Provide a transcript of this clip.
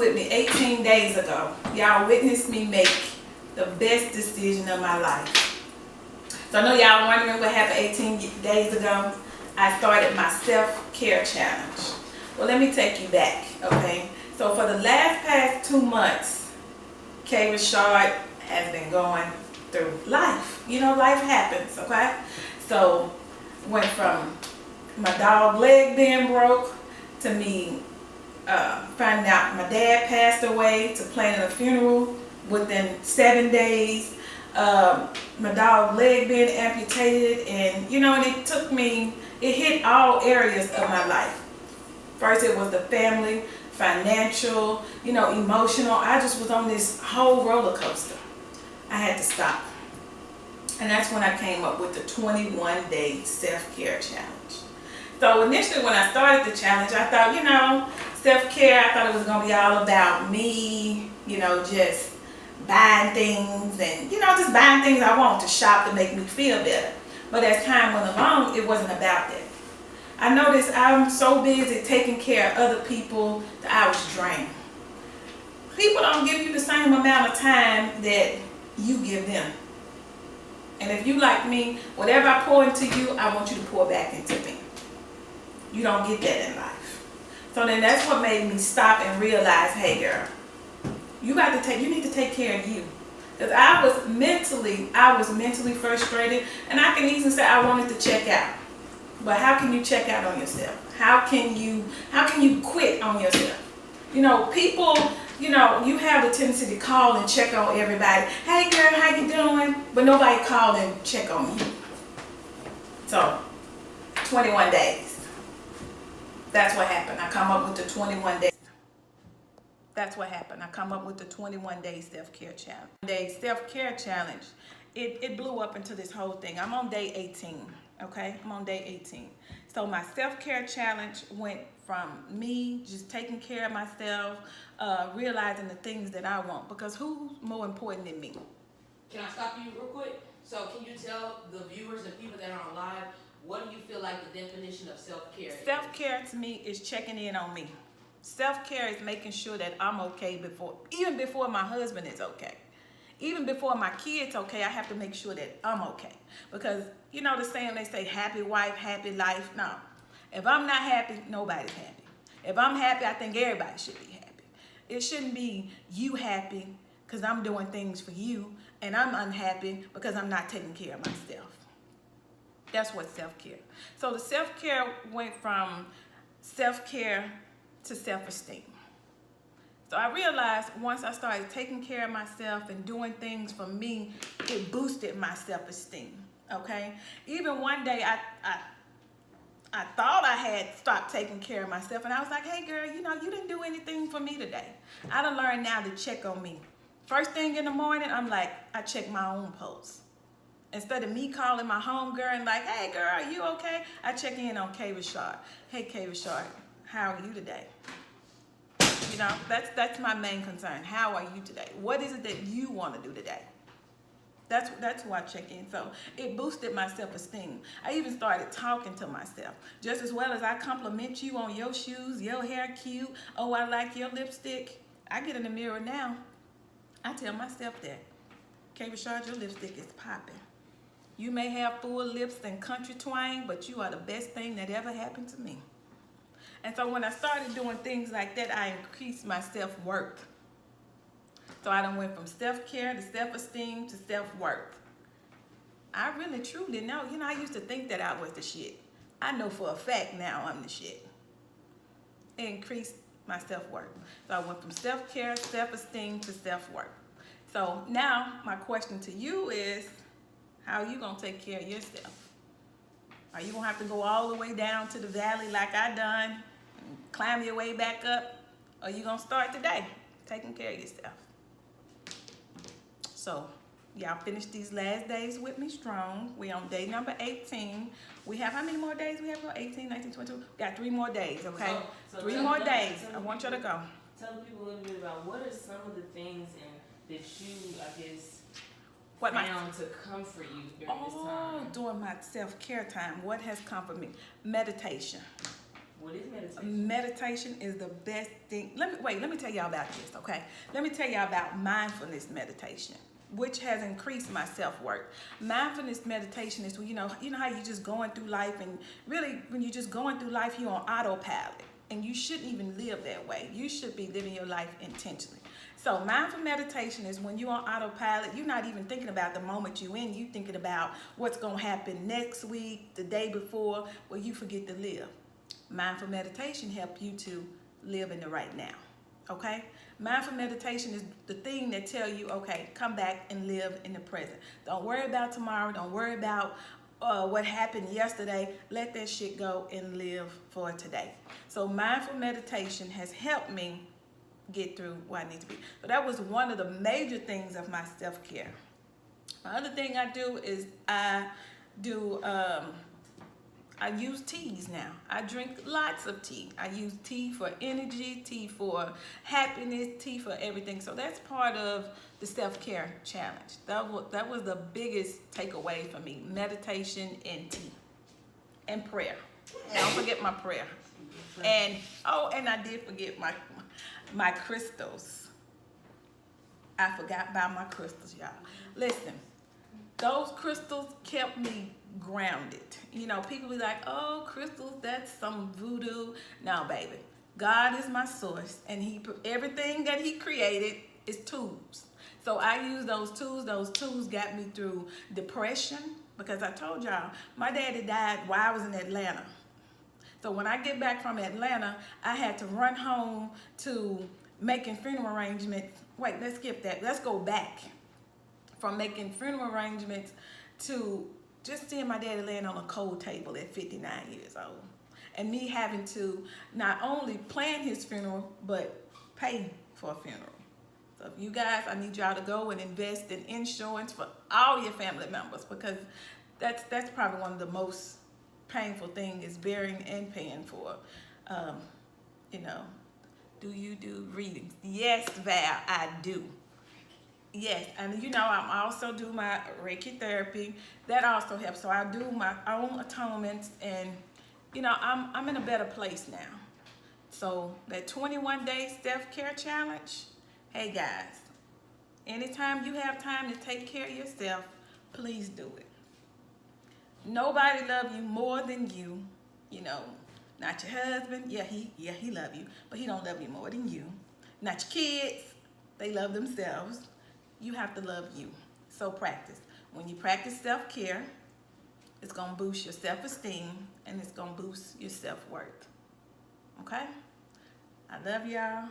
with me 18 days ago. Y'all witnessed me make the best decision of my life. So I know y'all wondering what happened 18 days ago. I started my self-care challenge. Well, let me take you back, okay? So for the past 2 months, Kay Richard has been going through life. You know, life happens, okay? So went from my dog leg being broke to me finding out my dad passed away to planning a funeral within 7 days. My dog leg being amputated, and you know, and it hit all areas of my life. First it was the family, financial, you know, emotional. I just was on this whole roller coaster. I had to stop. And that's when I came up with the 21-day self-care challenge. So initially when I started the challenge, I thought, you know, self-care, I thought it was going to be all about me, you know, just buying things and, you know, just buying things I want to shop to make me feel better. But as time went along, it wasn't about that. I noticed I'm so busy taking care of other people that I was drained. People don't give you the same amount of time that you give them. And if you like me, whatever I pour into you, I want you to pour back into me. You don't get that in life. So then that's what made me stop and realize, hey girl, you need to take care of you. Because I was mentally frustrated, and I can easily say I wanted to check out. But how can you check out on yourself? How can you quit on yourself? You know, people, you know, you have the tendency to call and check on everybody. Hey girl, how you doing? But nobody called and check on you. So, 21 days. That's what happened. I come up with the 21 days. That's what happened. I come up with the 21-day self-care challenge. Day self-care challenge. It blew up into this whole thing. I'm on day 18. Okay, I'm on day 18. So my self-care challenge went from me just taking care of myself, realizing the things that I want. Because who's more important than me? Can I stop you real quick? So can you tell the viewers and people that are on live, what do you feel like the definition of self-care is? Self-care to me is checking in on me. Self-care is making sure that I'm okay even before my husband is okay. Even before my kids okay, I have to make sure that I'm okay. Because, you know the saying, they say happy wife, happy life. No. If I'm not happy, nobody's happy. If I'm happy, I think everybody should be happy. It shouldn't be you happy because I'm doing things for you, and I'm unhappy because I'm not taking care of myself. That's what self-care. So the self-care went from self-care to self-esteem. So I realized once I started taking care of myself and doing things for me, it boosted my self-esteem, okay? Even one day I thought I had stopped taking care of myself, and I was like, hey girl, you know, you didn't do anything for me today. I done learned now to check on me. First thing in the morning, I'm like, I check my own pulse. Instead of me calling my home girl and like, hey girl, are you okay? I check in on Kay Richard. Hey Kay Richard, how are you today? You know, that's my main concern. How are you today? What is it that you want to do today? That's who I check in. So it boosted my self-esteem. I even started talking to myself. Just as well as I compliment you on your shoes, your hair cute, oh, I like your lipstick. I get in the mirror now. I tell myself that, Kay Richard, your lipstick is popping. You may have full lips and country twang, but you are the best thing that ever happened to me. And so when I started doing things like that, I increased my self-worth. So I done went from self-care to self-esteem to self-worth. I really truly know. You know, I used to think that I was the shit. I know for a fact now I'm the shit. It increased my self-worth. So I went from self-care, self-esteem to self-worth. So now my question to you is, how are you going to take care of yourself? Are you going to have to go all the way down to the valley like I done, and climb your way back up? Or are you going to start today taking care of yourself? So, y'all finish these last days with me strong. We're on day number 18. We have, how many more days we have? 18, 19, 22. We got 3 more days, okay? So 3 more days. I want y'all to go. Tell people a little bit about what are some of the things that you, I guess, what found to comfort you during this time? During my self-care time, what has comforted me? Meditation. What is meditation? Meditation is the best thing. Let me tell y'all about this, okay? Let me tell y'all about mindfulness meditation, which has increased my self-worth. Mindfulness meditation is when you know how you're just going through life, and really when you're just going through life, you're on autopilot. And you shouldn't even live that way. You should be living your life intentionally. So mindful meditation is when you're on autopilot, you're not even thinking about the moment you're in. You're thinking about what's going to happen next week, the day before, where you forget to live. Mindful meditation helps you to live in the right now. Okay? Mindful meditation is the thing that tell you, okay, come back and live in the present. Don't worry about tomorrow. Don't worry about what happened yesterday. Let that shit go and live for today. So mindful meditation has helped me get through what I need to be. So that was one of the major things of my self-care. My other thing I do is I use teas now. I drink lots of tea. I use tea for energy, tea for happiness, tea for everything. So that's part of the self-care challenge. That was the biggest takeaway for me. Meditation and tea and prayer. Don't forget my prayer. And I did forget my crystals. I forgot about my crystals, y'all. Listen, those crystals kept me grounded. You know, people be like, oh, crystals, that's some voodoo. No, baby. God is my source, and everything that he created is tools. So I use those tools. Those tools got me through depression, because I told y'all, my daddy died while I was in Atlanta. So when I get back from Atlanta, I had to run home to making funeral arrangements. Wait, let's skip that. Let's go back from making funeral arrangements to just seeing my daddy laying on a cold table at 59 years old. And me having to not only plan his funeral, but pay for a funeral. So if you guys, I need y'all to go and invest in insurance for all your family members, because that's probably one of the most painful thing is burying and paying for. Do you do readings? Yes, Val, I do. Yes, and I also do my Reiki therapy. That also helps. So I do my own atonements, and I'm in a better place now. So that 21-day self-care challenge, hey guys, anytime you have time to take care of yourself, please do it. Nobody loves you more than you. Not your husband. Yeah, he love you, but he don't love you more than you. Not your kids. They love themselves. You have to love you. So practice. When you practice self-care, it's going to boost your self-esteem, and it's going to boost your self-worth. Okay? I love y'all.